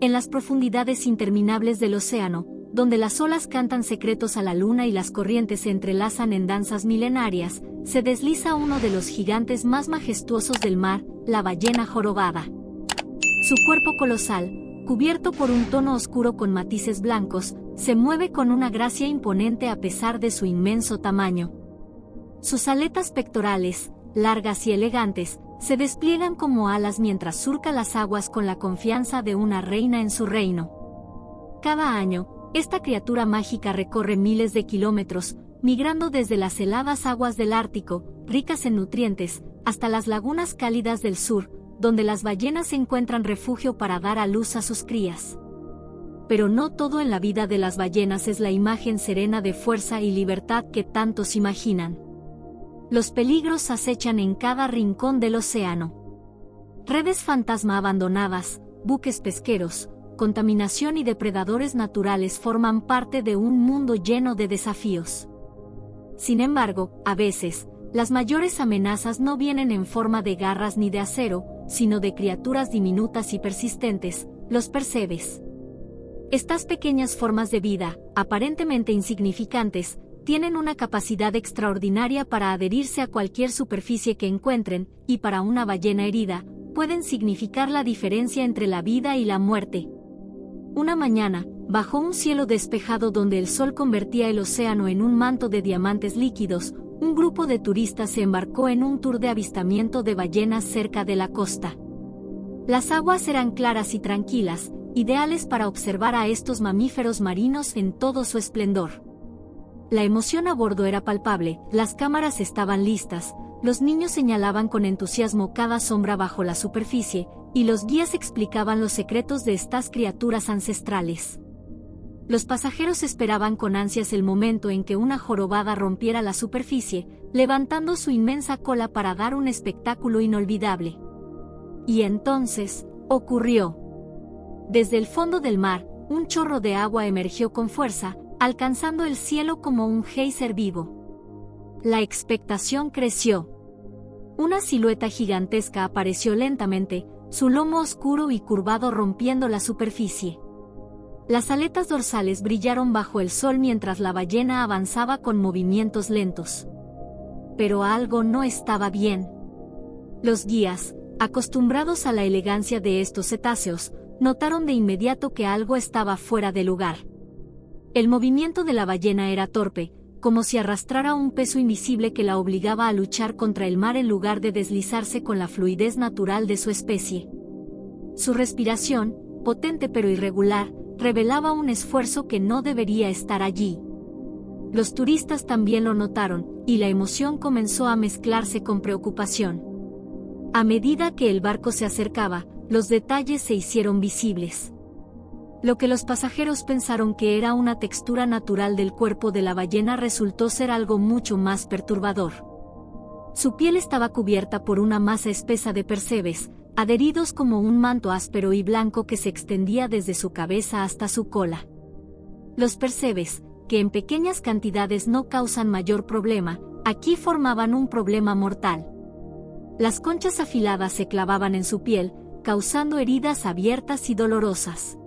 En las profundidades interminables del océano, donde las olas cantan secretos a la luna y las corrientes se entrelazan en danzas milenarias, se desliza uno de los gigantes más majestuosos del mar, la ballena jorobada. Su cuerpo colosal, cubierto por un tono oscuro con matices blancos, se mueve con una gracia imponente a pesar de su inmenso tamaño. Sus aletas pectorales, largas y elegantes, se despliegan como alas mientras surca las aguas con la confianza de una reina en su reino. Cada año, esta criatura mágica recorre miles de kilómetros, migrando desde las heladas aguas del Ártico, ricas en nutrientes, hasta las lagunas cálidas del sur, donde las ballenas encuentran refugio para dar a luz a sus crías. Pero no todo en la vida de las ballenas es la imagen serena de fuerza y libertad que tantos imaginan. Los peligros acechan en cada rincón del océano. Redes fantasma abandonadas, buques pesqueros, contaminación y depredadores naturales forman parte de un mundo lleno de desafíos. Sin embargo, a veces, las mayores amenazas no vienen en forma de garras ni de acero, sino de criaturas diminutas y persistentes, los percebes. Estas pequeñas formas de vida, aparentemente insignificantes, tienen una capacidad extraordinaria para adherirse a cualquier superficie que encuentren, y para una ballena herida, pueden significar la diferencia entre la vida y la muerte. Una mañana, bajo un cielo despejado donde el sol convertía el océano en un manto de diamantes líquidos, un grupo de turistas se embarcó en un tour de avistamiento de ballenas cerca de la costa. Las aguas eran claras y tranquilas, ideales para observar a estos mamíferos marinos en todo su esplendor. La emoción a bordo era palpable, las cámaras estaban listas, los niños señalaban con entusiasmo cada sombra bajo la superficie, y los guías explicaban los secretos de estas criaturas ancestrales. Los pasajeros esperaban con ansias el momento en que una jorobada rompiera la superficie, levantando su inmensa cola para dar un espectáculo inolvidable. Y entonces, ocurrió. Desde el fondo del mar, un chorro de agua emergió con fuerza, alcanzando el cielo como un geyser vivo. La expectación creció. Una silueta gigantesca apareció lentamente, su lomo oscuro y curvado rompiendo la superficie. Las aletas dorsales brillaron bajo el sol mientras la ballena avanzaba con movimientos lentos. Pero algo no estaba bien. Los guías, acostumbrados a la elegancia de estos cetáceos, notaron de inmediato que algo estaba fuera de lugar. El movimiento de la ballena era torpe, como si arrastrara un peso invisible que la obligaba a luchar contra el mar en lugar de deslizarse con la fluidez natural de su especie. Su respiración, potente pero irregular, revelaba un esfuerzo que no debería estar allí. Los turistas también lo notaron, y la emoción comenzó a mezclarse con preocupación. A medida que el barco se acercaba, los detalles se hicieron visibles. Lo que los pasajeros pensaron que era una textura natural del cuerpo de la ballena resultó ser algo mucho más perturbador. Su piel estaba cubierta por una masa espesa de percebes, adheridos como un manto áspero y blanco que se extendía desde su cabeza hasta su cola. Los percebes, que en pequeñas cantidades no causan mayor problema, aquí formaban un problema mortal. Las conchas afiladas se clavaban en su piel, causando heridas abiertas y dolorosas.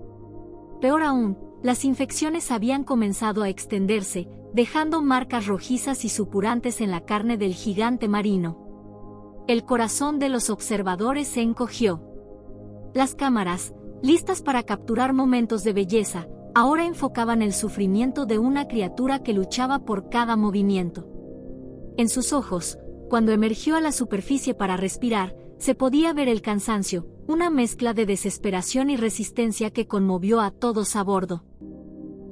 Peor aún, las infecciones habían comenzado a extenderse, dejando marcas rojizas y supurantes en la carne del gigante marino. El corazón de los observadores se encogió. Las cámaras, listas para capturar momentos de belleza, ahora enfocaban el sufrimiento de una criatura que luchaba por cada movimiento. En sus ojos, cuando emergió a la superficie para respirar, se podía ver el cansancio, una mezcla de desesperación y resistencia que conmovió a todos a bordo.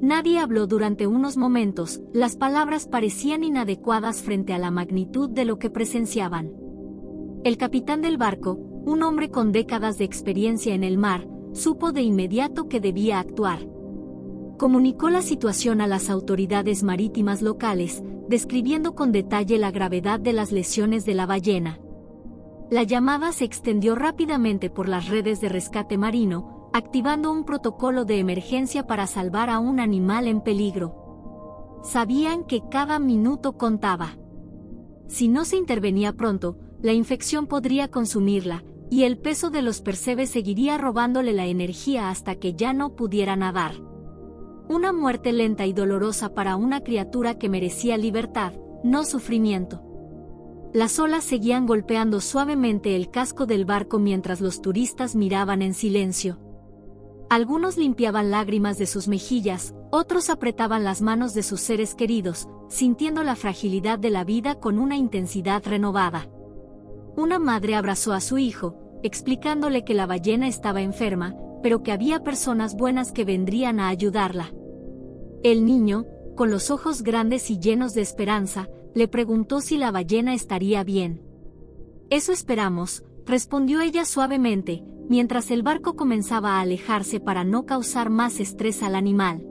Nadie habló durante unos momentos, las palabras parecían inadecuadas frente a la magnitud de lo que presenciaban. El capitán del barco, un hombre con décadas de experiencia en el mar, supo de inmediato que debía actuar. Comunicó la situación a las autoridades marítimas locales, describiendo con detalle la gravedad de las lesiones de la ballena. La llamada se extendió rápidamente por las redes de rescate marino, activando un protocolo de emergencia para salvar a un animal en peligro. Sabían que cada minuto contaba. Si no se intervenía pronto, la infección podría consumirla, y el peso de los percebes seguiría robándole la energía hasta que ya no pudiera nadar. Una muerte lenta y dolorosa para una criatura que merecía libertad, no sufrimiento. Las olas seguían golpeando suavemente el casco del barco mientras los turistas miraban en silencio. Algunos limpiaban lágrimas de sus mejillas, otros apretaban las manos de sus seres queridos, sintiendo la fragilidad de la vida con una intensidad renovada. Una madre abrazó a su hijo, explicándole que la ballena estaba enferma, pero que había personas buenas que vendrían a ayudarla. El niño, con los ojos grandes y llenos de esperanza, le preguntó si la ballena estaría bien. «Eso esperamos», respondió ella suavemente, mientras el barco comenzaba a alejarse para no causar más estrés al animal.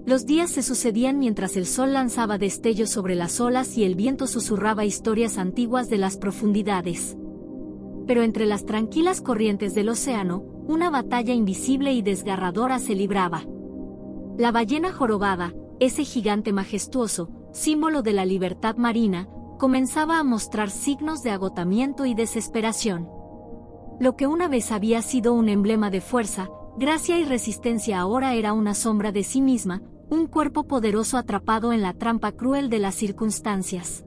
Los días se sucedían mientras el sol lanzaba destellos sobre las olas y el viento susurraba historias antiguas de las profundidades. Pero entre las tranquilas corrientes del océano, una batalla invisible y desgarradora se libraba. La ballena jorobada, ese gigante majestuoso, símbolo de la libertad marina, comenzaba a mostrar signos de agotamiento y desesperación. Lo que una vez había sido un emblema de fuerza, gracia y resistencia ahora era una sombra de sí misma, un cuerpo poderoso atrapado en la trampa cruel de las circunstancias.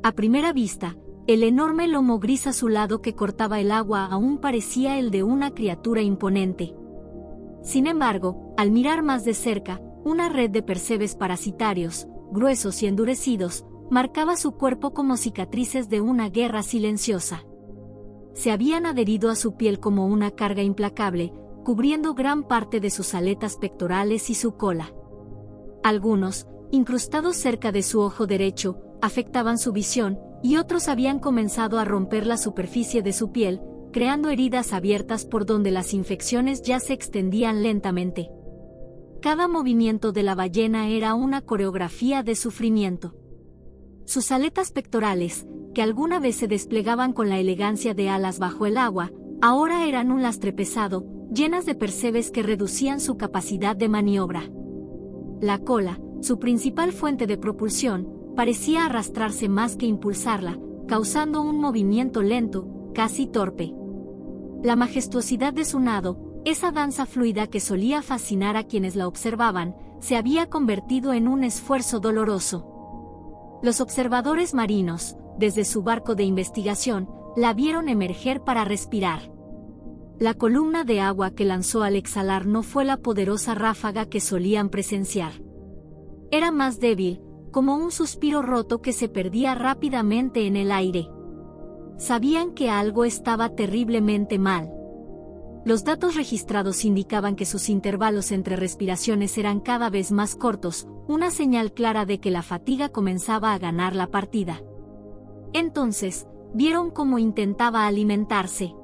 A primera vista, el enorme lomo gris azulado que cortaba el agua aún parecía el de una criatura imponente. Sin embargo, al mirar más de cerca, una red de percebes parasitarios, gruesos y endurecidos, marcaba su cuerpo como cicatrices de una guerra silenciosa. Se habían adherido a su piel como una carga implacable, cubriendo gran parte de sus aletas pectorales y su cola. Algunos, incrustados cerca de su ojo derecho, afectaban su visión, y otros habían comenzado a romper la superficie de su piel, creando heridas abiertas por donde las infecciones ya se extendían lentamente. Cada movimiento de la ballena era una coreografía de sufrimiento. Sus aletas pectorales, que alguna vez se desplegaban con la elegancia de alas bajo el agua, ahora eran un lastre pesado, llenas de percebes que reducían su capacidad de maniobra. La cola, su principal fuente de propulsión, parecía arrastrarse más que impulsarla, causando un movimiento lento, casi torpe. La majestuosidad de su nado, esa danza fluida que solía fascinar a quienes la observaban, se había convertido en un esfuerzo doloroso. Los observadores marinos, desde su barco de investigación, la vieron emerger para respirar. La columna de agua que lanzó al exhalar no fue la poderosa ráfaga que solían presenciar. Era más débil, como un suspiro roto que se perdía rápidamente en el aire. Sabían que algo estaba terriblemente mal. Los datos registrados indicaban que sus intervalos entre respiraciones eran cada vez más cortos, una señal clara de que la fatiga comenzaba a ganar la partida. Entonces, vieron cómo intentaba alimentarse.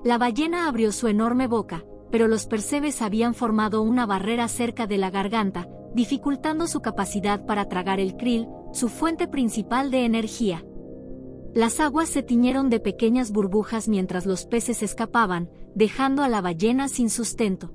La ballena abrió su enorme boca, pero los percebes habían formado una barrera cerca de la garganta, dificultando su capacidad para tragar el krill, su fuente principal de energía. Las aguas se tiñeron de pequeñas burbujas mientras los peces escapaban, dejando a la ballena sin sustento.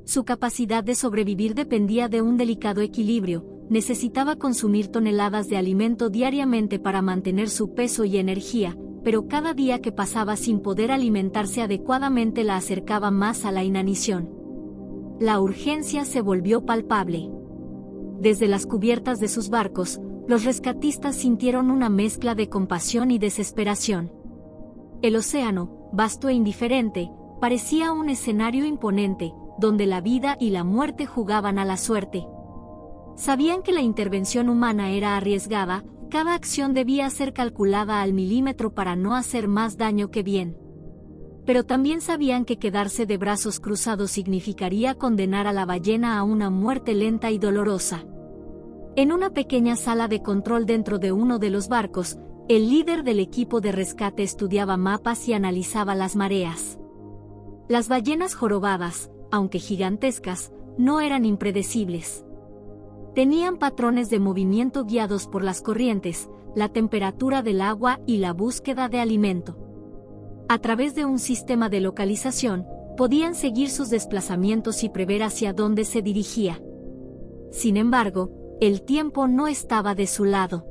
Su capacidad de sobrevivir dependía de un delicado equilibrio, necesitaba consumir toneladas de alimento diariamente para mantener su peso y energía, pero cada día que pasaba sin poder alimentarse adecuadamente la acercaba más a la inanición. La urgencia se volvió palpable. Desde las cubiertas de sus barcos, los rescatistas sintieron una mezcla de compasión y desesperación. El océano, vasto e indiferente, parecía un escenario imponente, donde la vida y la muerte jugaban a la suerte. Sabían que la intervención humana era arriesgada, cada acción debía ser calculada al milímetro para no hacer más daño que bien. Pero también sabían que quedarse de brazos cruzados significaría condenar a la ballena a una muerte lenta y dolorosa. En una pequeña sala de control dentro de uno de los barcos, el líder del equipo de rescate estudiaba mapas y analizaba las mareas. Las ballenas jorobadas, aunque gigantescas, no eran impredecibles. Tenían patrones de movimiento guiados por las corrientes, la temperatura del agua y la búsqueda de alimento. A través de un sistema de localización, podían seguir sus desplazamientos y prever hacia dónde se dirigía. Sin embargo, el tiempo no estaba de su lado.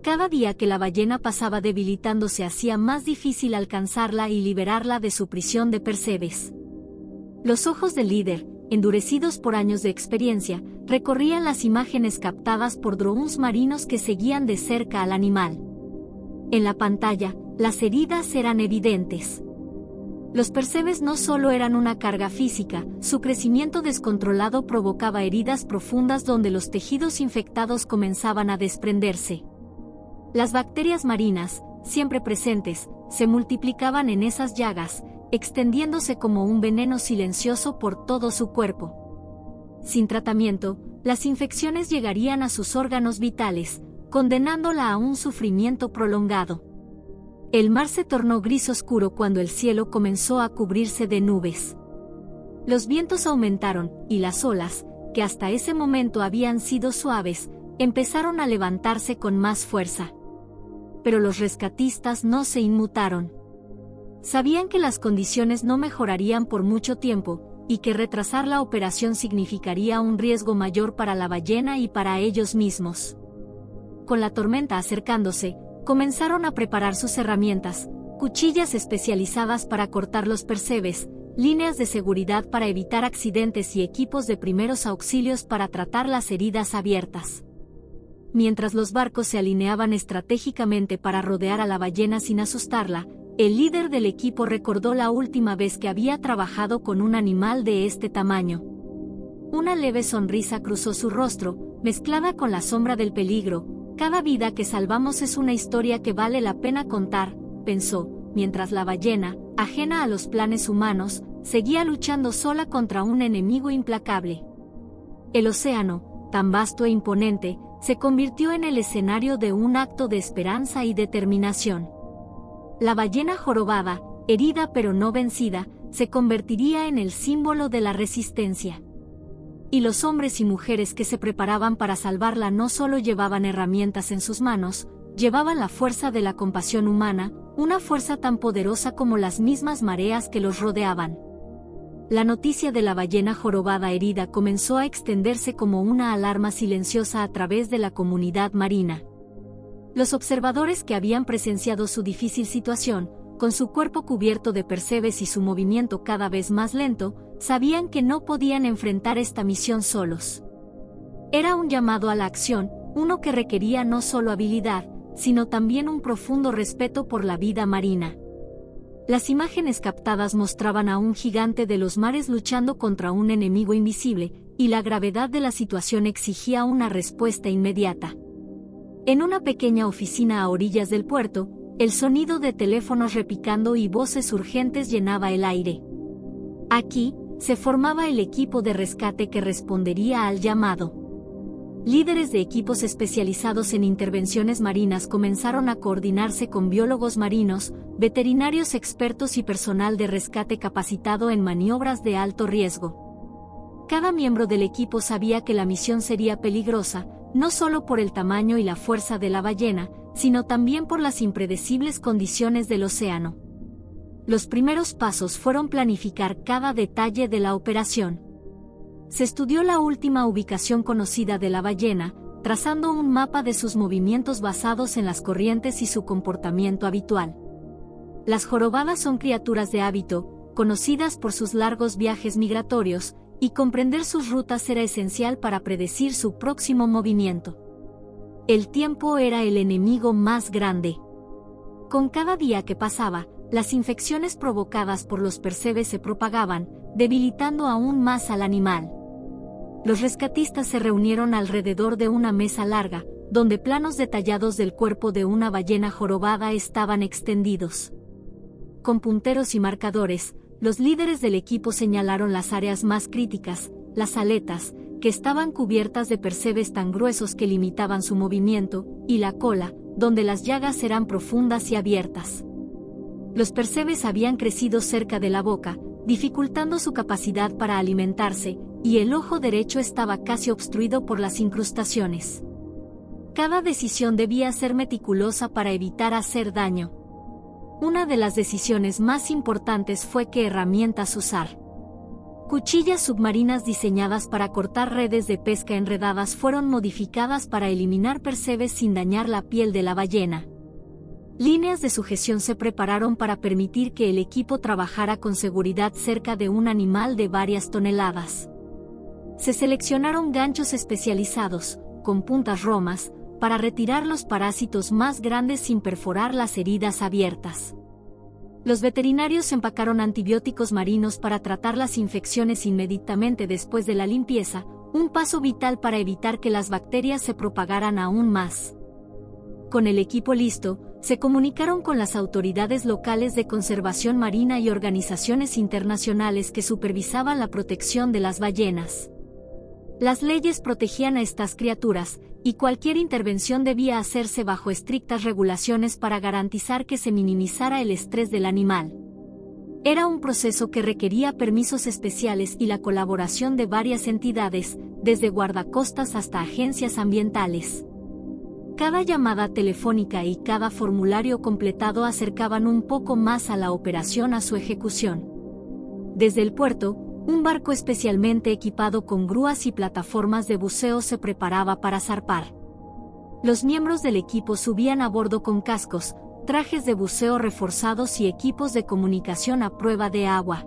Cada día que la ballena pasaba debilitándose hacía más difícil alcanzarla y liberarla de su prisión de Persebes. Los ojos del líder, endurecidos por años de experiencia, recorrían las imágenes captadas por drones marinos que seguían de cerca al animal. En la pantalla, las heridas eran evidentes. Los Persebes no solo eran una carga física, su crecimiento descontrolado provocaba heridas profundas donde los tejidos infectados comenzaban a desprenderse. Las bacterias marinas, siempre presentes, se multiplicaban en esas llagas, extendiéndose como un veneno silencioso por todo su cuerpo. Sin tratamiento, las infecciones llegarían a sus órganos vitales, condenándola a un sufrimiento prolongado. El mar se tornó gris oscuro cuando el cielo comenzó a cubrirse de nubes. Los vientos aumentaron, y las olas, que hasta ese momento habían sido suaves, empezaron a levantarse con más fuerza. Pero los rescatistas no se inmutaron. Sabían que las condiciones no mejorarían por mucho tiempo, y que retrasar la operación significaría un riesgo mayor para la ballena y para ellos mismos. Con la tormenta acercándose, comenzaron a preparar sus herramientas, cuchillas especializadas para cortar los Persebes, líneas de seguridad para evitar accidentes y equipos de primeros auxilios para tratar las heridas abiertas. Mientras los barcos se alineaban estratégicamente para rodear a la ballena sin asustarla, el líder del equipo recordó la última vez que había trabajado con un animal de este tamaño. Una leve sonrisa cruzó su rostro, mezclada con la sombra del peligro. Cada vida que salvamos es una historia que vale la pena contar, pensó, mientras la ballena, ajena a los planes humanos, seguía luchando sola contra un enemigo implacable. El océano, tan vasto e imponente, se convirtió en el escenario de un acto de esperanza y determinación. La ballena jorobada, herida pero no vencida, se convertiría en el símbolo de la resistencia. Y los hombres y mujeres que se preparaban para salvarla no solo llevaban herramientas en sus manos, llevaban la fuerza de la compasión humana, una fuerza tan poderosa como las mismas mareas que los rodeaban. La noticia de la ballena jorobada herida comenzó a extenderse como una alarma silenciosa a través de la comunidad marina. Los observadores que habían presenciado su difícil situación, con su cuerpo cubierto de Persebes y su movimiento cada vez más lento, sabían que no podían enfrentar esta misión solos. Era un llamado a la acción, uno que requería no solo habilidad, sino también un profundo respeto por la vida marina. Las imágenes captadas mostraban a un gigante de los mares luchando contra un enemigo invisible, y la gravedad de la situación exigía una respuesta inmediata. En una pequeña oficina a orillas del puerto, el sonido de teléfonos repicando y voces urgentes llenaba el aire. Aquí, se formaba el equipo de rescate que respondería al llamado. Líderes de equipos especializados en intervenciones marinas comenzaron a coordinarse con biólogos marinos, veterinarios expertos y personal de rescate capacitado en maniobras de alto riesgo. Cada miembro del equipo sabía que la misión sería peligrosa, no solo por el tamaño y la fuerza de la ballena, sino también por las impredecibles condiciones del océano. Los primeros pasos fueron planificar cada detalle de la operación. Se estudió la última ubicación conocida de la ballena, trazando un mapa de sus movimientos basados en las corrientes y su comportamiento habitual. Las jorobadas son criaturas de hábito, conocidas por sus largos viajes migratorios, y comprender sus rutas era esencial para predecir su próximo movimiento. El tiempo era el enemigo más grande. Con cada día que pasaba, las infecciones provocadas por los Persebes se propagaban, debilitando aún más al animal. Los rescatistas se reunieron alrededor de una mesa larga, donde planos detallados del cuerpo de una ballena jorobada estaban extendidos. Con punteros y marcadores, los líderes del equipo señalaron las áreas más críticas, las aletas, que estaban cubiertas de Persebes tan gruesos que limitaban su movimiento, y la cola, donde las llagas eran profundas y abiertas. Los Persebes habían crecido cerca de la boca, dificultando su capacidad para alimentarse, y el ojo derecho estaba casi obstruido por las incrustaciones. Cada decisión debía ser meticulosa para evitar hacer daño. Una de las decisiones más importantes fue qué herramientas usar. Cuchillas submarinas diseñadas para cortar redes de pesca enredadas fueron modificadas para eliminar percebes sin dañar la piel de la ballena. Líneas de sujeción se prepararon para permitir que el equipo trabajara con seguridad cerca de un animal de varias toneladas. Se seleccionaron ganchos especializados, con puntas romas, para retirar los parásitos más grandes sin perforar las heridas abiertas. Los veterinarios empacaron antibióticos marinos para tratar las infecciones inmediatamente después de la limpieza, un paso vital para evitar que las bacterias se propagaran aún más. Con el equipo listo, se comunicaron con las autoridades locales de conservación marina y organizaciones internacionales que supervisaban la protección de las ballenas. Las leyes protegían a estas criaturas, y cualquier intervención debía hacerse bajo estrictas regulaciones para garantizar que se minimizara el estrés del animal. Era un proceso que requería permisos especiales y la colaboración de varias entidades, desde guardacostas hasta agencias ambientales. Cada llamada telefónica y cada formulario completado acercaban un poco más a la operación a su ejecución. Desde el puerto, un barco especialmente equipado con grúas y plataformas de buceo se preparaba para zarpar. Los miembros del equipo subían a bordo con cascos, trajes de buceo reforzados y equipos de comunicación a prueba de agua.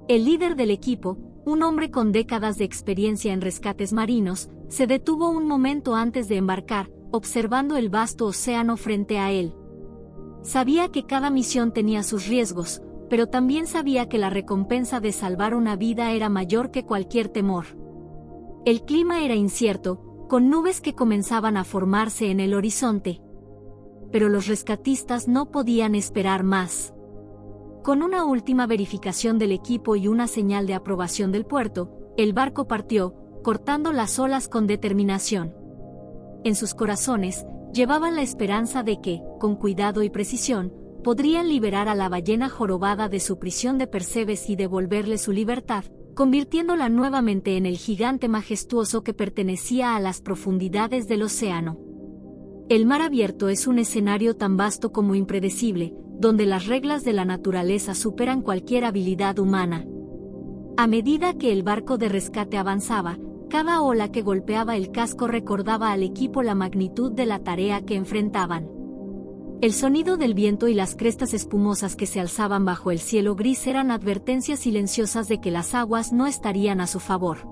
El líder del equipo, un hombre con décadas de experiencia en rescates marinos, se detuvo un momento antes de embarcar, observando el vasto océano frente a él. Sabía que cada misión tenía sus riesgos, pero también sabía que la recompensa de salvar una vida era mayor que cualquier temor. El clima era incierto, con nubes que comenzaban a formarse en el horizonte. Pero los rescatistas no podían esperar más. Con una última verificación del equipo y una señal de aprobación del puerto, el barco partió, cortando las olas con determinación. En sus corazones, llevaban la esperanza de que, con cuidado y precisión, podrían liberar a la ballena jorobada de su prisión de percebes y devolverle su libertad, convirtiéndola nuevamente en el gigante majestuoso que pertenecía a las profundidades del océano. El mar abierto es un escenario tan vasto como impredecible, donde las reglas de la naturaleza superan cualquier habilidad humana. A medida que el barco de rescate avanzaba, cada ola que golpeaba el casco recordaba al equipo la magnitud de la tarea que enfrentaban. El sonido del viento y las crestas espumosas que se alzaban bajo el cielo gris eran advertencias silenciosas de que las aguas no estarían a su favor.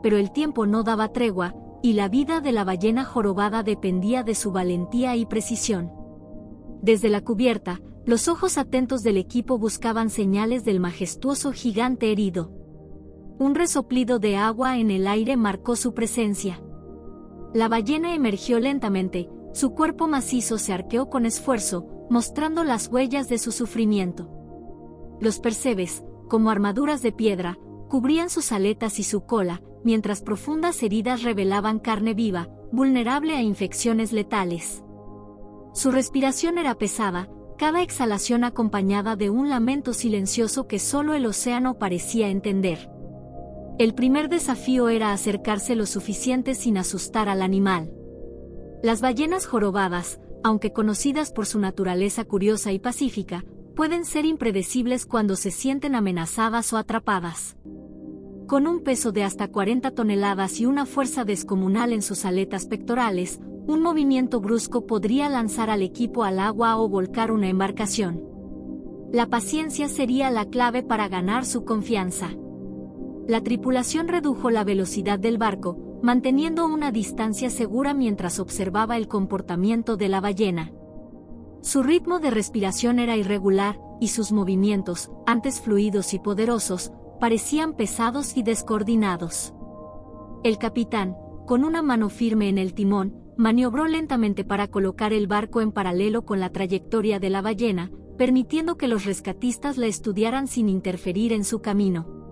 Pero el tiempo no daba tregua, y la vida de la ballena jorobada dependía de su valentía y precisión. Desde la cubierta, los ojos atentos del equipo buscaban señales del majestuoso gigante herido. Un resoplido de agua en el aire marcó su presencia. La ballena emergió lentamente. Su cuerpo macizo se arqueó con esfuerzo, mostrando las huellas de su sufrimiento. Los percebes, como armaduras de piedra, cubrían sus aletas y su cola, mientras profundas heridas revelaban carne viva, vulnerable a infecciones letales. Su respiración era pesada, cada exhalación acompañada de un lamento silencioso que solo el océano parecía entender. El primer desafío era acercarse lo suficiente sin asustar al animal. Las ballenas jorobadas, aunque conocidas por su naturaleza curiosa y pacífica, pueden ser impredecibles cuando se sienten amenazadas o atrapadas. Con un peso de hasta 40 toneladas y una fuerza descomunal en sus aletas pectorales, un movimiento brusco podría lanzar al equipo al agua o volcar una embarcación. La paciencia sería la clave para ganar su confianza. La tripulación redujo la velocidad del barco, manteniendo una distancia segura mientras observaba el comportamiento de la ballena. Su ritmo de respiración era irregular, y sus movimientos, antes fluidos y poderosos, parecían pesados y descoordinados. El capitán, con una mano firme en el timón, maniobró lentamente para colocar el barco en paralelo con la trayectoria de la ballena, permitiendo que los rescatistas la estudiaran sin interferir en su camino.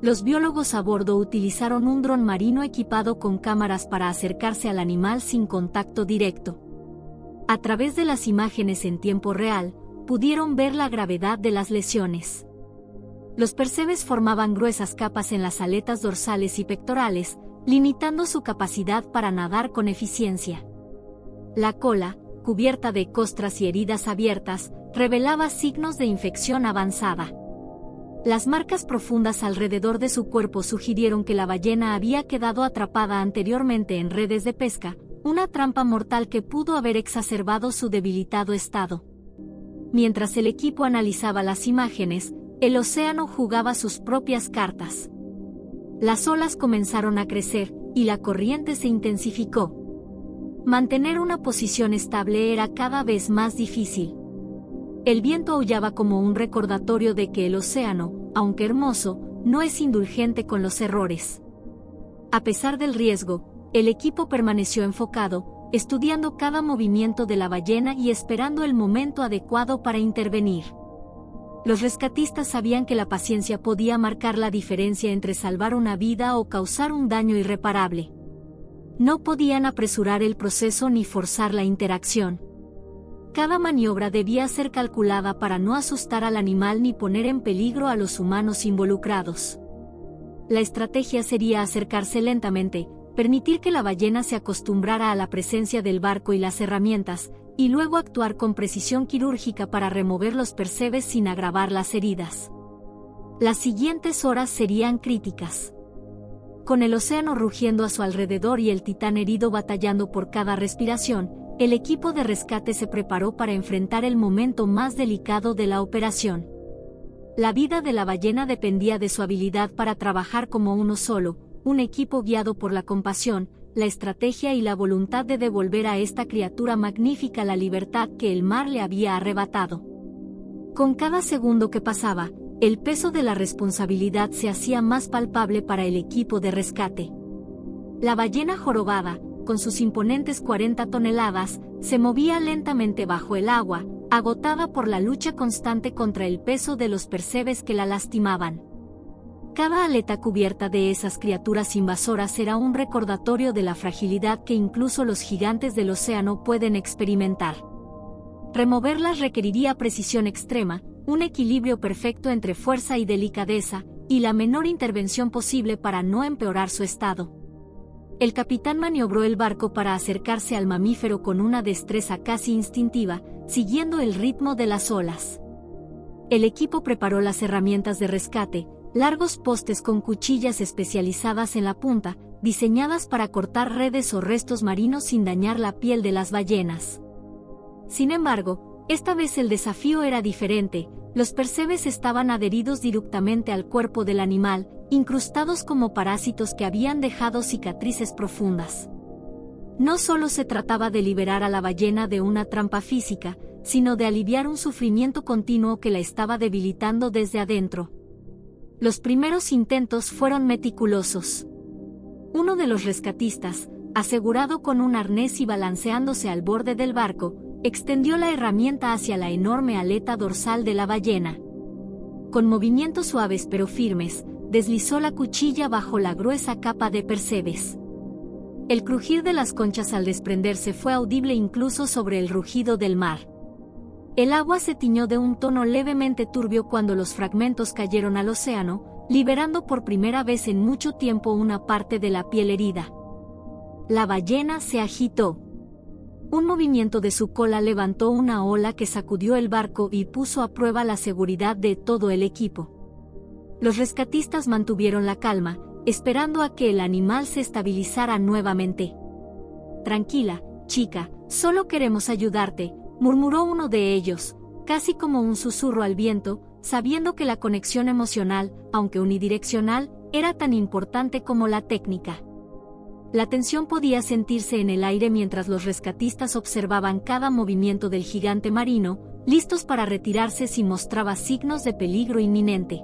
Los biólogos a bordo utilizaron un dron marino equipado con cámaras para acercarse al animal sin contacto directo. A través de las imágenes en tiempo real, pudieron ver la gravedad de las lesiones. Los percebes formaban gruesas capas en las aletas dorsales y pectorales, limitando su capacidad para nadar con eficiencia. La cola, cubierta de costras y heridas abiertas, revelaba signos de infección avanzada. Las marcas profundas alrededor de su cuerpo sugirieron que la ballena había quedado atrapada anteriormente en redes de pesca, una trampa mortal que pudo haber exacerbado su debilitado estado. Mientras el equipo analizaba las imágenes, el océano jugaba sus propias cartas. Las olas comenzaron a crecer, y la corriente se intensificó. Mantener una posición estable era cada vez más difícil. El viento aullaba como un recordatorio de que el océano, aunque hermoso, no es indulgente con los errores. A pesar del riesgo, el equipo permaneció enfocado, estudiando cada movimiento de la ballena y esperando el momento adecuado para intervenir. Los rescatistas sabían que la paciencia podía marcar la diferencia entre salvar una vida o causar un daño irreparable. No podían apresurar el proceso ni forzar la interacción. Cada maniobra debía ser calculada para no asustar al animal ni poner en peligro a los humanos involucrados. La estrategia sería acercarse lentamente, permitir que la ballena se acostumbrara a la presencia del barco y las herramientas, y luego actuar con precisión quirúrgica para remover los percebes sin agravar las heridas. Las siguientes horas serían críticas. Con el océano rugiendo a su alrededor y el titán herido batallando por cada respiración, el equipo de rescate se preparó para enfrentar el momento más delicado de la operación. La vida de la ballena dependía de su habilidad para trabajar como uno solo, un equipo guiado por la compasión, la estrategia y la voluntad de devolver a esta criatura magnífica la libertad que el mar le había arrebatado. Con cada segundo que pasaba, el peso de la responsabilidad se hacía más palpable para el equipo de rescate. La ballena jorobada, con sus imponentes 40 toneladas, se movía lentamente bajo el agua, agotada por la lucha constante contra el peso de los percebes que la lastimaban. Cada aleta cubierta de esas criaturas invasoras era un recordatorio de la fragilidad que incluso los gigantes del océano pueden experimentar. Removerlas requeriría precisión extrema, un equilibrio perfecto entre fuerza y delicadeza, y la menor intervención posible para no empeorar su estado. El capitán maniobró el barco para acercarse al mamífero con una destreza casi instintiva, siguiendo el ritmo de las olas. El equipo preparó las herramientas de rescate, largos postes con cuchillas especializadas en la punta, diseñadas para cortar redes o restos marinos sin dañar la piel de las ballenas. Sin embargo, esta vez el desafío era diferente. Los percebes estaban adheridos directamente al cuerpo del animal, incrustados como parásitos que habían dejado cicatrices profundas. No solo se trataba de liberar a la ballena de una trampa física, sino de aliviar un sufrimiento continuo que la estaba debilitando desde adentro. Los primeros intentos fueron meticulosos. Uno de los rescatistas, asegurado con un arnés y balanceándose al borde del barco, extendió la herramienta hacia la enorme aleta dorsal de la ballena. Con movimientos suaves pero firmes, deslizó la cuchilla bajo la gruesa capa de percebes. El crujir de las conchas al desprenderse fue audible incluso sobre el rugido del mar. El agua se tiñó de un tono levemente turbio cuando los fragmentos cayeron al océano, liberando por primera vez en mucho tiempo una parte de la piel herida. La ballena se agitó. Un movimiento de su cola levantó una ola que sacudió el barco y puso a prueba la seguridad de todo el equipo. Los rescatistas mantuvieron la calma, esperando a que el animal se estabilizara nuevamente. «Tranquila, chica, solo queremos ayudarte», murmuró uno de ellos, casi como un susurro al viento, sabiendo que la conexión emocional, aunque unidireccional, era tan importante como la técnica. La tensión podía sentirse en el aire mientras los rescatistas observaban cada movimiento del gigante marino, listos para retirarse si mostraba signos de peligro inminente.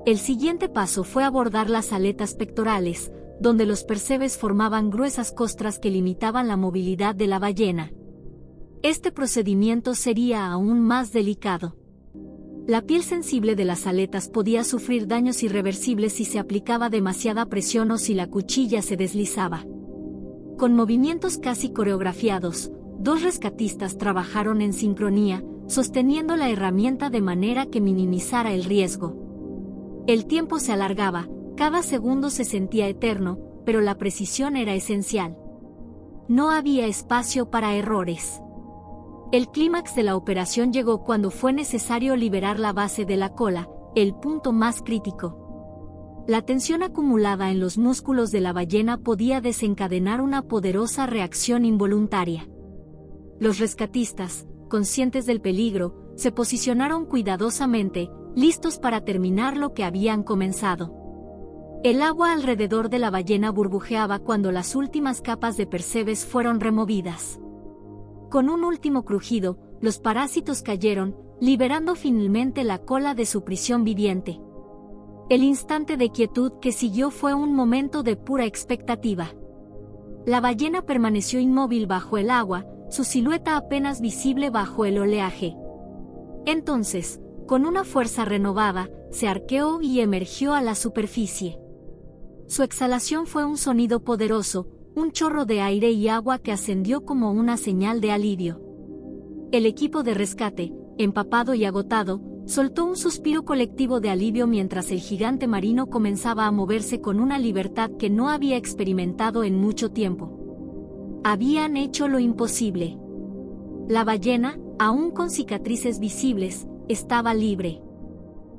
El siguiente paso fue abordar las aletas pectorales, donde los percebes formaban gruesas costras que limitaban la movilidad de la ballena. Este procedimiento sería aún más delicado. La piel sensible de las aletas podía sufrir daños irreversibles si se aplicaba demasiada presión o si la cuchilla se deslizaba. Con movimientos casi coreografiados, dos rescatistas trabajaron en sincronía, sosteniendo la herramienta de manera que minimizara el riesgo. El tiempo se alargaba, cada segundo se sentía eterno, pero la precisión era esencial. No había espacio para errores. El clímax de la operación llegó cuando fue necesario liberar la base de la cola, el punto más crítico. La tensión acumulada en los músculos de la ballena podía desencadenar una poderosa reacción involuntaria. Los rescatistas, conscientes del peligro, se posicionaron cuidadosamente, listos para terminar lo que habían comenzado. El agua alrededor de la ballena burbujeaba cuando las últimas capas de percebes fueron removidas. Con un último crujido, los parásitos cayeron, liberando finalmente la cola de su prisión viviente. El instante de quietud que siguió fue un momento de pura expectativa. La ballena permaneció inmóvil bajo el agua, su silueta apenas visible bajo el oleaje. Entonces, con una fuerza renovada, se arqueó y emergió a la superficie. Su exhalación fue un sonido poderoso, un chorro de aire y agua que ascendió como una señal de alivio. El equipo de rescate, empapado y agotado, soltó un suspiro colectivo de alivio mientras el gigante marino comenzaba a moverse con una libertad que no había experimentado en mucho tiempo. Habían hecho lo imposible. La ballena, aún con cicatrices visibles, estaba libre.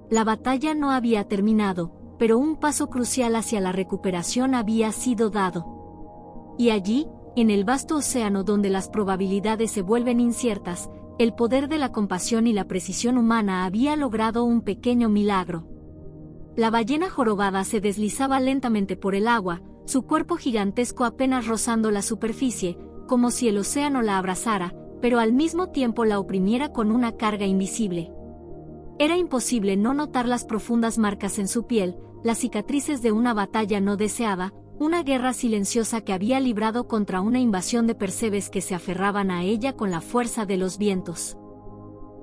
La batalla no había terminado, pero un paso crucial hacia la recuperación había sido dado. Y allí, en el vasto océano donde las probabilidades se vuelven inciertas, el poder de la compasión y la precisión humana había logrado un pequeño milagro. La ballena jorobada se deslizaba lentamente por el agua, su cuerpo gigantesco apenas rozando la superficie, como si el océano la abrazara, pero al mismo tiempo la oprimiera con una carga invisible. Era imposible no notar las profundas marcas en su piel, las cicatrices de una batalla no deseada, una guerra silenciosa que había librado contra una invasión de percebes que se aferraban a ella con la fuerza de los vientos.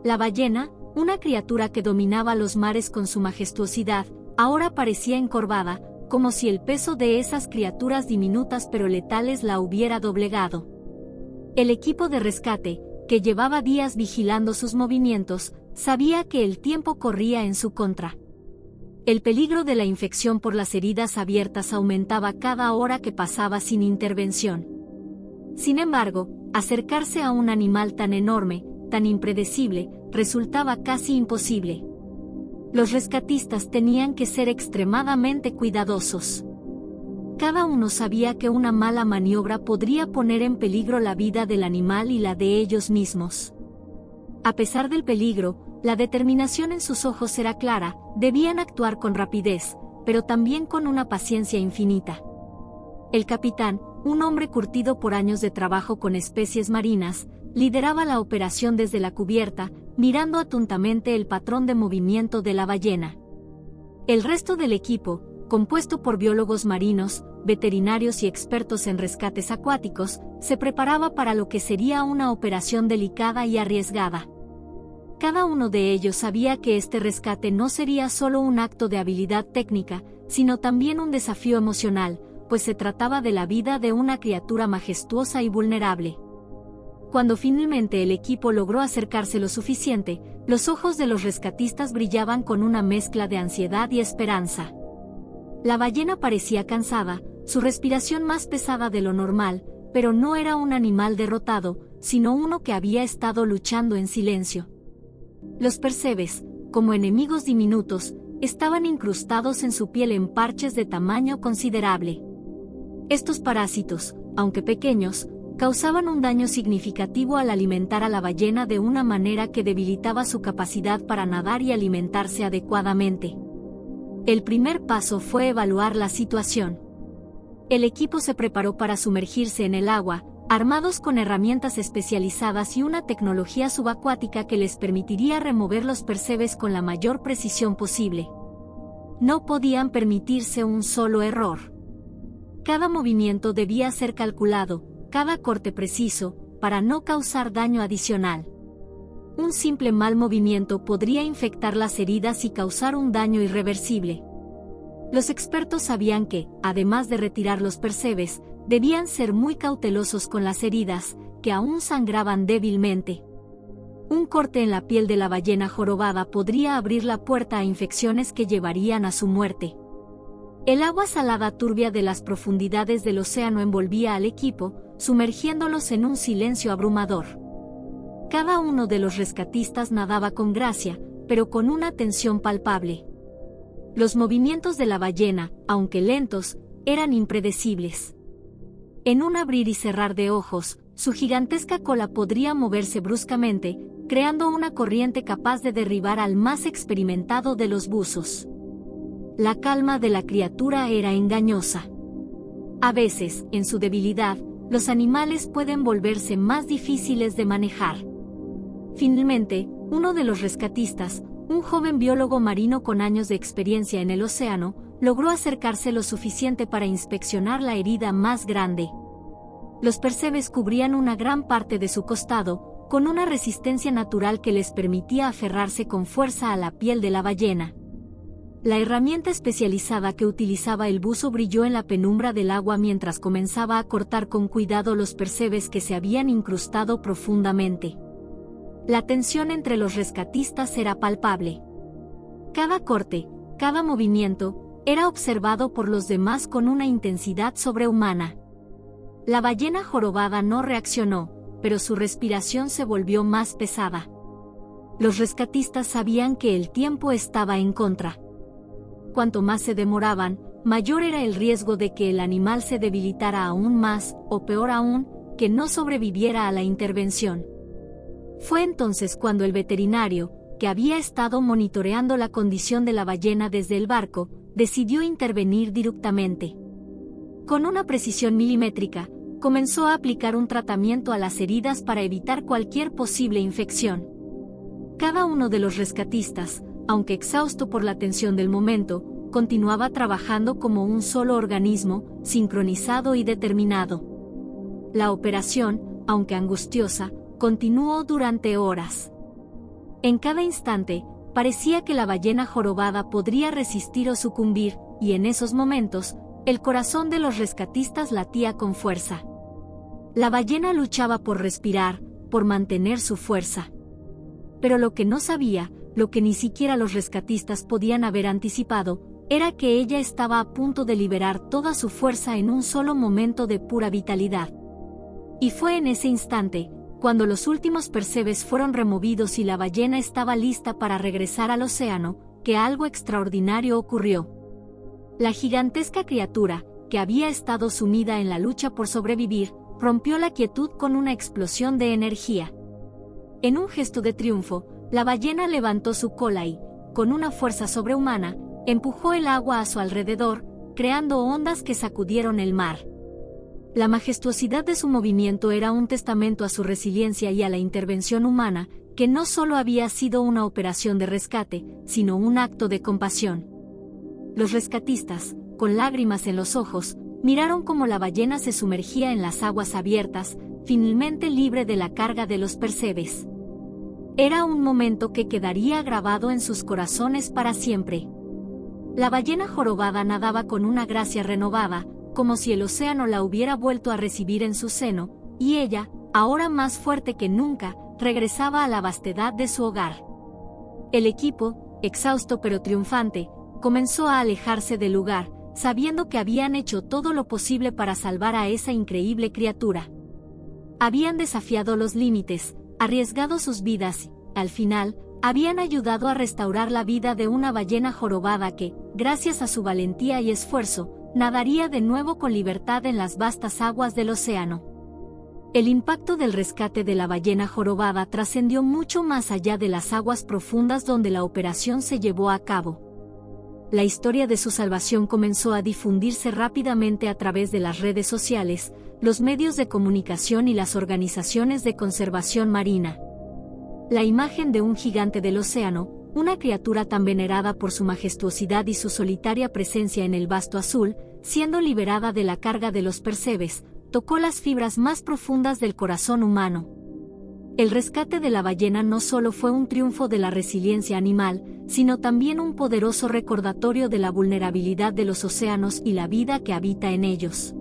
La ballena, una criatura que dominaba los mares con su majestuosidad, ahora parecía encorvada, como si el peso de esas criaturas diminutas pero letales la hubiera doblegado. El equipo de rescate, que llevaba días vigilando sus movimientos, sabía que el tiempo corría en su contra. El peligro de la infección por las heridas abiertas aumentaba cada hora que pasaba sin intervención. Sin embargo, acercarse a un animal tan enorme, tan impredecible, resultaba casi imposible. Los rescatistas tenían que ser extremadamente cuidadosos. Cada uno sabía que una mala maniobra podría poner en peligro la vida del animal y la de ellos mismos. A pesar del peligro, la determinación en sus ojos era clara, debían actuar con rapidez, pero también con una paciencia infinita. El capitán, un hombre curtido por años de trabajo con especies marinas, lideraba la operación desde la cubierta, mirando atentamente el patrón de movimiento de la ballena. El resto del equipo, compuesto por biólogos marinos, veterinarios y expertos en rescates acuáticos, se preparaba para lo que sería una operación delicada y arriesgada. Cada uno de ellos sabía que este rescate no sería solo un acto de habilidad técnica, sino también un desafío emocional, pues se trataba de la vida de una criatura majestuosa y vulnerable. Cuando finalmente el equipo logró acercarse lo suficiente, los ojos de los rescatistas brillaban con una mezcla de ansiedad y esperanza. La ballena parecía cansada, su respiración más pesada de lo normal, pero no era un animal derrotado, sino uno que había estado luchando en silencio. Los percebes, como enemigos diminutos, estaban incrustados en su piel en parches de tamaño considerable. Estos parásitos, aunque pequeños, causaban un daño significativo al alimentar a la ballena de una manera que debilitaba su capacidad para nadar y alimentarse adecuadamente. El primer paso fue evaluar la situación. El equipo se preparó para sumergirse en el agua, armados con herramientas especializadas y una tecnología subacuática que les permitiría remover los percebes con la mayor precisión posible. No podían permitirse un solo error. Cada movimiento debía ser calculado, cada corte preciso, para no causar daño adicional. Un simple mal movimiento podría infectar las heridas y causar un daño irreversible. Los expertos sabían que, además de retirar los percebes, debían ser muy cautelosos con las heridas, que aún sangraban débilmente. Un corte en la piel de la ballena jorobada podría abrir la puerta a infecciones que llevarían a su muerte. El agua salada turbia de las profundidades del océano envolvía al equipo, sumergiéndolos en un silencio abrumador. Cada uno de los rescatistas nadaba con gracia, pero con una tensión palpable. Los movimientos de la ballena, aunque lentos, eran impredecibles. En un abrir y cerrar de ojos, su gigantesca cola podría moverse bruscamente, creando una corriente capaz de derribar al más experimentado de los buzos. La calma de la criatura era engañosa. A veces, en su debilidad, los animales pueden volverse más difíciles de manejar. Finalmente, uno de los rescatistas, un joven biólogo marino con años de experiencia en el océano, logró acercarse lo suficiente para inspeccionar la herida más grande. Los percebes cubrían una gran parte de su costado, con una resistencia natural que les permitía aferrarse con fuerza a la piel de la ballena. La herramienta especializada que utilizaba el buzo brilló en la penumbra del agua mientras comenzaba a cortar con cuidado los percebes que se habían incrustado profundamente. La tensión entre los rescatistas era palpable. Cada corte, cada movimiento, era observado por los demás con una intensidad sobrehumana. La ballena jorobada no reaccionó, pero su respiración se volvió más pesada. Los rescatistas sabían que el tiempo estaba en contra. Cuanto más se demoraban, mayor era el riesgo de que el animal se debilitara aún más, o peor aún, que no sobreviviera a la intervención. Fue entonces cuando el veterinario, que había estado monitoreando la condición de la ballena desde el barco, decidió intervenir directamente. Con una precisión milimétrica, comenzó a aplicar un tratamiento a las heridas para evitar cualquier posible infección. Cada uno de los rescatistas, aunque exhausto por la tensión del momento, continuaba trabajando como un solo organismo, sincronizado y determinado. La operación, aunque angustiosa, continuó durante horas. En cada instante, parecía que la ballena jorobada podría resistir o sucumbir, y en esos momentos, el corazón de los rescatistas latía con fuerza. La ballena luchaba por respirar, por mantener su fuerza. Pero lo que no sabía, lo que ni siquiera los rescatistas podían haber anticipado, era que ella estaba a punto de liberar toda su fuerza en un solo momento de pura vitalidad. Y fue en ese instante, cuando los últimos percebes fueron removidos y la ballena estaba lista para regresar al océano, que algo extraordinario ocurrió. La gigantesca criatura, que había estado sumida en la lucha por sobrevivir, rompió la quietud con una explosión de energía. En un gesto de triunfo, la ballena levantó su cola y, con una fuerza sobrehumana, empujó el agua a su alrededor, creando ondas que sacudieron el mar. La majestuosidad de su movimiento era un testamento a su resiliencia y a la intervención humana, que no solo había sido una operación de rescate, sino un acto de compasión. Los rescatistas, con lágrimas en los ojos, miraron cómo la ballena se sumergía en las aguas abiertas, finalmente libre de la carga de los percebes. Era un momento que quedaría grabado en sus corazones para siempre. La ballena jorobada nadaba con una gracia renovada, como si el océano la hubiera vuelto a recibir en su seno, y ella, ahora más fuerte que nunca, regresaba a la vastedad de su hogar. El equipo, exhausto pero triunfante, comenzó a alejarse del lugar, sabiendo que habían hecho todo lo posible para salvar a esa increíble criatura. Habían desafiado los límites, arriesgado sus vidas y, al final, habían ayudado a restaurar la vida de una ballena jorobada que, gracias a su valentía y esfuerzo, nadaría de nuevo con libertad en las vastas aguas del océano. El impacto del rescate de la ballena jorobada trascendió mucho más allá de las aguas profundas donde la operación se llevó a cabo. La historia de su salvación comenzó a difundirse rápidamente a través de las redes sociales, los medios de comunicación y las organizaciones de conservación marina. La imagen de un gigante del océano, una criatura tan venerada por su majestuosidad y su solitaria presencia en el vasto azul, siendo liberada de la carga de los percebes, tocó las fibras más profundas del corazón humano. El rescate de la ballena no solo fue un triunfo de la resiliencia animal, sino también un poderoso recordatorio de la vulnerabilidad de los océanos y la vida que habita en ellos.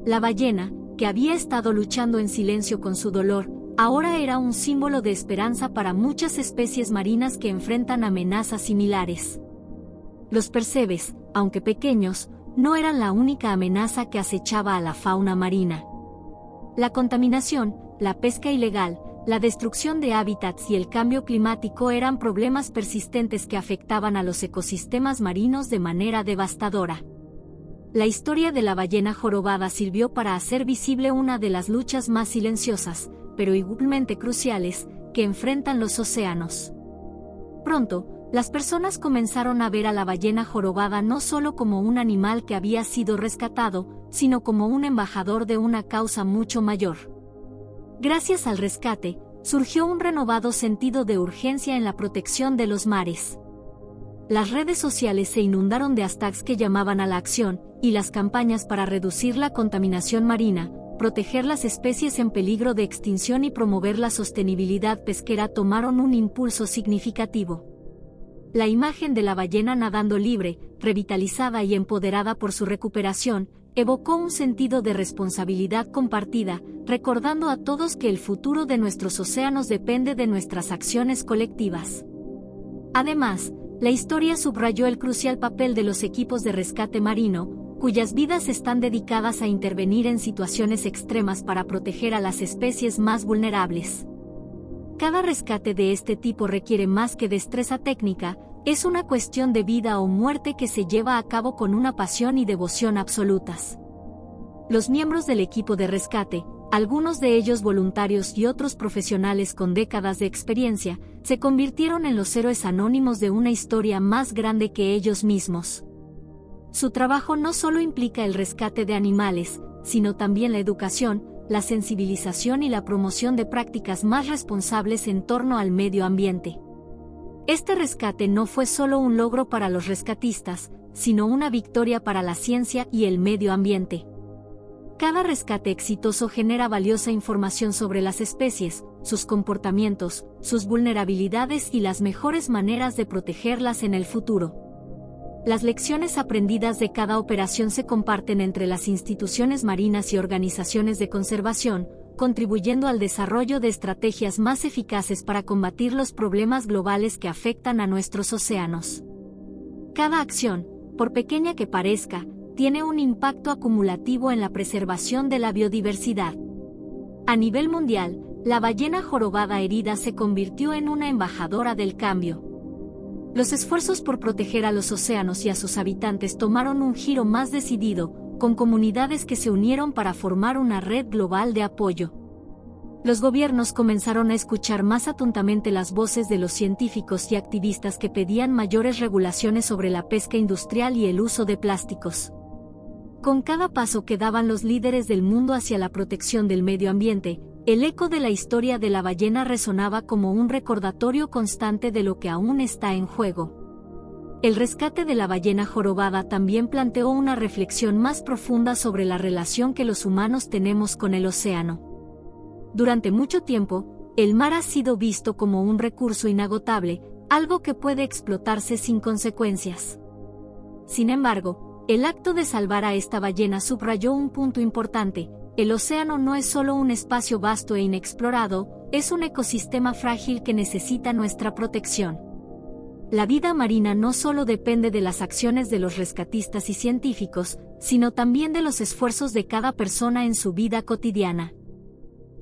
La ballena, que había estado luchando en silencio con su dolor, ahora era un símbolo de esperanza para muchas especies marinas que enfrentan amenazas similares. Los percebes, aunque pequeños, no eran la única amenaza que acechaba a la fauna marina. La contaminación, la pesca ilegal, la destrucción de hábitats y el cambio climático eran problemas persistentes que afectaban a los ecosistemas marinos de manera devastadora. La historia de la ballena jorobada sirvió para hacer visible una de las luchas más silenciosas, pero igualmente cruciales, que enfrentan los océanos. Pronto, las personas comenzaron a ver a la ballena jorobada no solo como un animal que había sido rescatado, sino como un embajador de una causa mucho mayor. Gracias al rescate, surgió un renovado sentido de urgencia en la protección de los mares. Las redes sociales se inundaron de hashtags que llamaban a la acción, y las campañas para reducir la contaminación marina, proteger las especies en peligro de extinción y promover la sostenibilidad pesquera tomaron un impulso significativo. La imagen de la ballena nadando libre, revitalizada y empoderada por su recuperación, evocó un sentido de responsabilidad compartida, recordando a todos que el futuro de nuestros océanos depende de nuestras acciones colectivas. Además, la historia subrayó el crucial papel de los equipos de rescate marino, cuyas vidas están dedicadas a intervenir en situaciones extremas para proteger a las especies más vulnerables. Cada rescate de este tipo requiere más que destreza técnica, es una cuestión de vida o muerte que se lleva a cabo con una pasión y devoción absolutas. Los miembros del equipo de rescate, algunos de ellos voluntarios y otros profesionales con décadas de experiencia, se convirtieron en los héroes anónimos de una historia más grande que ellos mismos. Su trabajo no solo implica el rescate de animales, sino también la educación, la sensibilización y la promoción de prácticas más responsables en torno al medio ambiente. Este rescate no fue solo un logro para los rescatistas, sino una victoria para la ciencia y el medio ambiente. Cada rescate exitoso genera valiosa información sobre las especies, sus comportamientos, sus vulnerabilidades y las mejores maneras de protegerlas en el futuro. Las lecciones aprendidas de cada operación se comparten entre las instituciones marinas y organizaciones de conservación, contribuyendo al desarrollo de estrategias más eficaces para combatir los problemas globales que afectan a nuestros océanos. Cada acción, por pequeña que parezca, tiene un impacto acumulativo en la preservación de la biodiversidad. A nivel mundial, la ballena jorobada herida se convirtió en una embajadora del cambio. Los esfuerzos por proteger a los océanos y a sus habitantes tomaron un giro más decidido, con comunidades que se unieron para formar una red global de apoyo. Los gobiernos comenzaron a escuchar más atentamente las voces de los científicos y activistas que pedían mayores regulaciones sobre la pesca industrial y el uso de plásticos. Con cada paso que daban los líderes del mundo hacia la protección del medio ambiente, el eco de la historia de la ballena resonaba como un recordatorio constante de lo que aún está en juego. El rescate de la ballena jorobada también planteó una reflexión más profunda sobre la relación que los humanos tenemos con el océano. Durante mucho tiempo, el mar ha sido visto como un recurso inagotable, algo que puede explotarse sin consecuencias. Sin embargo, el acto de salvar a esta ballena subrayó un punto importante: el océano no es solo un espacio vasto e inexplorado, es un ecosistema frágil que necesita nuestra protección. La vida marina no solo depende de las acciones de los rescatistas y científicos, sino también de los esfuerzos de cada persona en su vida cotidiana.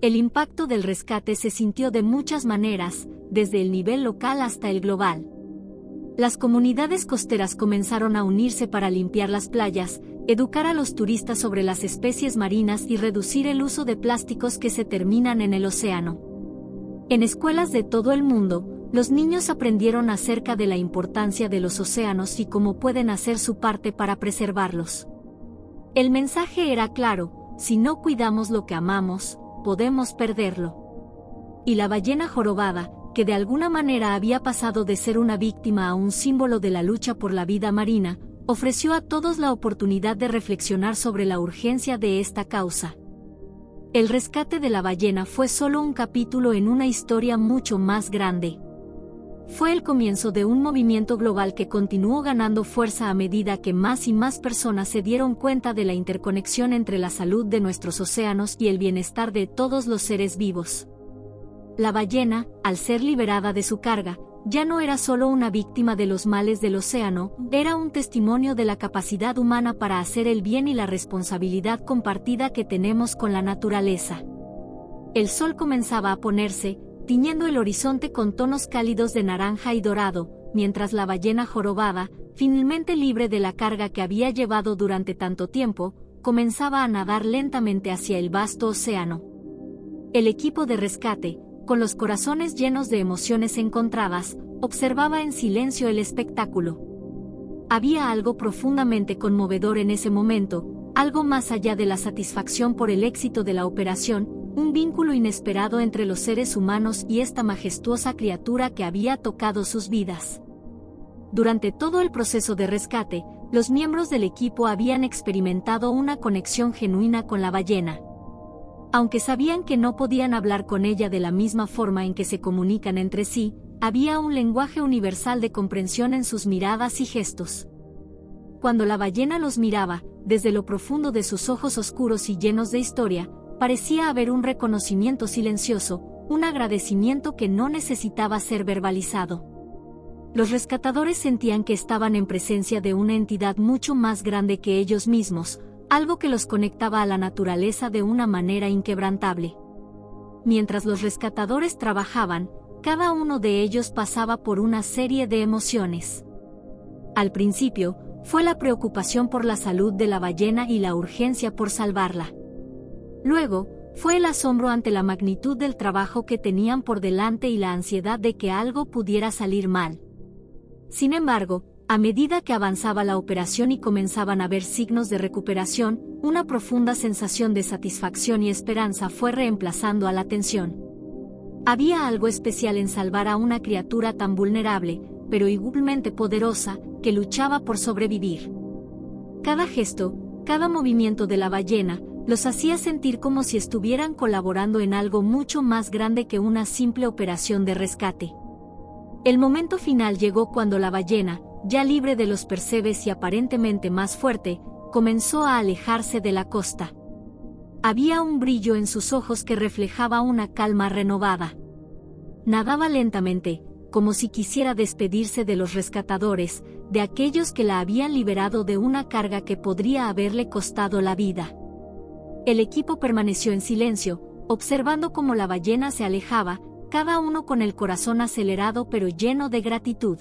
El impacto del rescate se sintió de muchas maneras, desde el nivel local hasta el global. Las comunidades costeras comenzaron a unirse para limpiar las playas, educar a los turistas sobre las especies marinas y reducir el uso de plásticos que se terminan en el océano. En escuelas de todo el mundo, los niños aprendieron acerca de la importancia de los océanos y cómo pueden hacer su parte para preservarlos. El mensaje era claro: si no cuidamos lo que amamos, podemos perderlo. Y la ballena jorobada, que de alguna manera había pasado de ser una víctima a un símbolo de la lucha por la vida marina, ofreció a todos la oportunidad de reflexionar sobre la urgencia de esta causa. El rescate de la ballena fue solo un capítulo en una historia mucho más grande. Fue el comienzo de un movimiento global que continuó ganando fuerza a medida que más y más personas se dieron cuenta de la interconexión entre la salud de nuestros océanos y el bienestar de todos los seres vivos. La ballena, al ser liberada de su carga, ya no era solo una víctima de los males del océano, era un testimonio de la capacidad humana para hacer el bien y la responsabilidad compartida que tenemos con la naturaleza. El sol comenzaba a ponerse, tiñendo el horizonte con tonos cálidos de naranja y dorado, mientras la ballena jorobada, finalmente libre de la carga que había llevado durante tanto tiempo, comenzaba a nadar lentamente hacia el vasto océano. El equipo de rescate, con los corazones llenos de emociones encontradas, observaba en silencio el espectáculo. Había algo profundamente conmovedor en ese momento, algo más allá de la satisfacción por el éxito de la operación, un vínculo inesperado entre los seres humanos y esta majestuosa criatura que había tocado sus vidas. Durante todo el proceso de rescate, los miembros del equipo habían experimentado una conexión genuina con la ballena. Aunque sabían que no podían hablar con ella de la misma forma en que se comunican entre sí, había un lenguaje universal de comprensión en sus miradas y gestos. Cuando la ballena los miraba, desde lo profundo de sus ojos oscuros y llenos de historia, parecía haber un reconocimiento silencioso, un agradecimiento que no necesitaba ser verbalizado. Los rescatadores sentían que estaban en presencia de una entidad mucho más grande que ellos mismos, algo que los conectaba a la naturaleza de una manera inquebrantable. Mientras los rescatadores trabajaban, cada uno de ellos pasaba por una serie de emociones. Al principio, fue la preocupación por la salud de la ballena y la urgencia por salvarla. Luego, fue el asombro ante la magnitud del trabajo que tenían por delante y la ansiedad de que algo pudiera salir mal. Sin embargo, a medida que avanzaba la operación y comenzaban a ver signos de recuperación, una profunda sensación de satisfacción y esperanza fue reemplazando a la tensión. Había algo especial en salvar a una criatura tan vulnerable, pero igualmente poderosa, que luchaba por sobrevivir. Cada gesto, cada movimiento de la ballena, los hacía sentir como si estuvieran colaborando en algo mucho más grande que una simple operación de rescate. El momento final llegó cuando la ballena, ya libre de los percebes y aparentemente más fuerte, comenzó a alejarse de la costa. Había un brillo en sus ojos que reflejaba una calma renovada. Nadaba lentamente, como si quisiera despedirse de los rescatadores, de aquellos que la habían liberado de una carga que podría haberle costado la vida. El equipo permaneció en silencio, observando cómo la ballena se alejaba, cada uno con el corazón acelerado pero lleno de gratitud.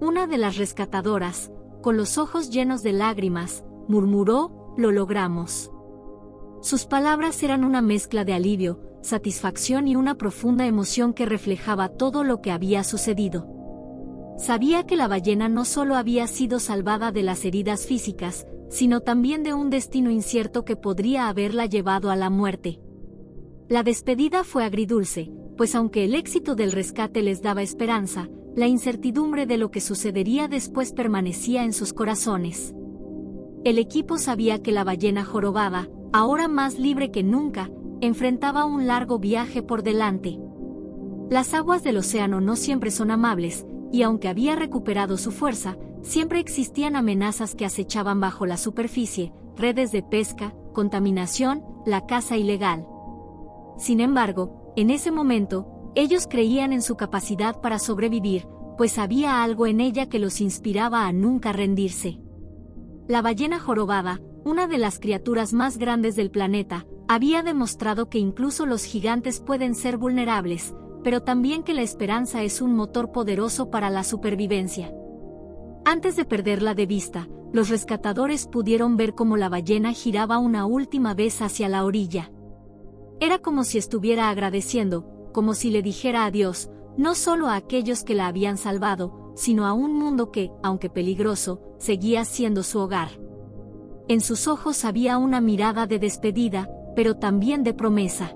Una de las rescatadoras, con los ojos llenos de lágrimas, murmuró: «Lo logramos». Sus palabras eran una mezcla de alivio, satisfacción y una profunda emoción que reflejaba todo lo que había sucedido. Sabía que la ballena no solo había sido salvada de las heridas físicas, sino también de un destino incierto que podría haberla llevado a la muerte. La despedida fue agridulce, pues aunque el éxito del rescate les daba esperanza, la incertidumbre de lo que sucedería después permanecía en sus corazones. El equipo sabía que la ballena jorobada, ahora más libre que nunca, enfrentaba un largo viaje por delante. Las aguas del océano no siempre son amables, y aunque había recuperado su fuerza, siempre existían amenazas que acechaban bajo la superficie: redes de pesca, contaminación, la caza ilegal. Sin embargo, en ese momento, ellos creían en su capacidad para sobrevivir, pues había algo en ella que los inspiraba a nunca rendirse. La ballena jorobada, una de las criaturas más grandes del planeta, había demostrado que incluso los gigantes pueden ser vulnerables, pero también que la esperanza es un motor poderoso para la supervivencia. Antes de perderla de vista, los rescatadores pudieron ver cómo la ballena giraba una última vez hacia la orilla. Era como si estuviera agradeciendo, como si le dijera adiós, no solo a aquellos que la habían salvado, sino a un mundo que, aunque peligroso, seguía siendo su hogar. En sus ojos había una mirada de despedida, pero también de promesa.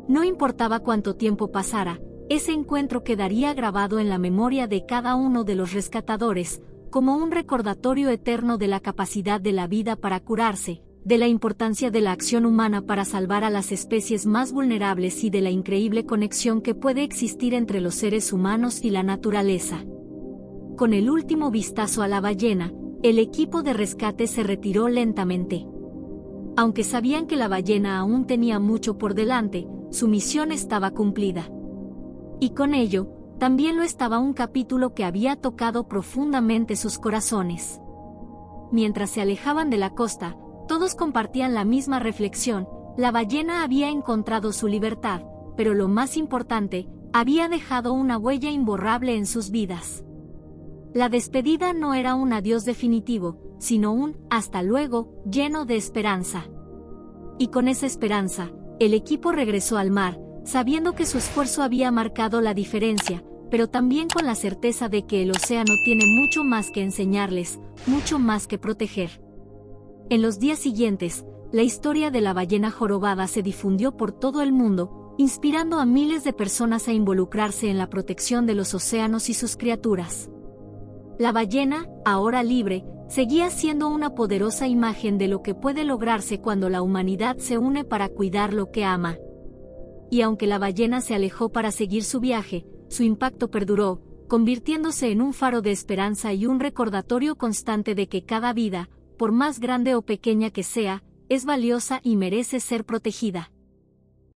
No importaba cuánto tiempo pasara, ese encuentro quedaría grabado en la memoria de cada uno de los rescatadores, como un recordatorio eterno de la capacidad de la vida para curarse, de la importancia de la acción humana para salvar a las especies más vulnerables y de la increíble conexión que puede existir entre los seres humanos y la naturaleza. Con el último vistazo a la ballena, el equipo de rescate se retiró lentamente. Aunque sabían que la ballena aún tenía mucho por delante, su misión estaba cumplida. Y con ello, también lo estaba un capítulo que había tocado profundamente sus corazones. Mientras se alejaban de la costa, todos compartían la misma reflexión: La ballena había encontrado su libertad, pero lo más importante, había dejado una huella imborrable en sus vidas. La despedida no era un adiós definitivo, sino un hasta luego, lleno de esperanza. Y con esa esperanza, el equipo regresó al mar, sabiendo que su esfuerzo había marcado la diferencia, pero también con la certeza de que el océano tiene mucho más que enseñarles, mucho más que proteger. En los días siguientes, la historia de la ballena jorobada se difundió por todo el mundo, inspirando a miles de personas a involucrarse en la protección de los océanos y sus criaturas. La ballena, ahora libre, seguía siendo una poderosa imagen de lo que puede lograrse cuando la humanidad se une para cuidar lo que ama. Y aunque la ballena se alejó para seguir su viaje, su impacto perduró, convirtiéndose en un faro de esperanza y un recordatorio constante de que cada vida, por más grande o pequeña que sea, es valiosa y merece ser protegida.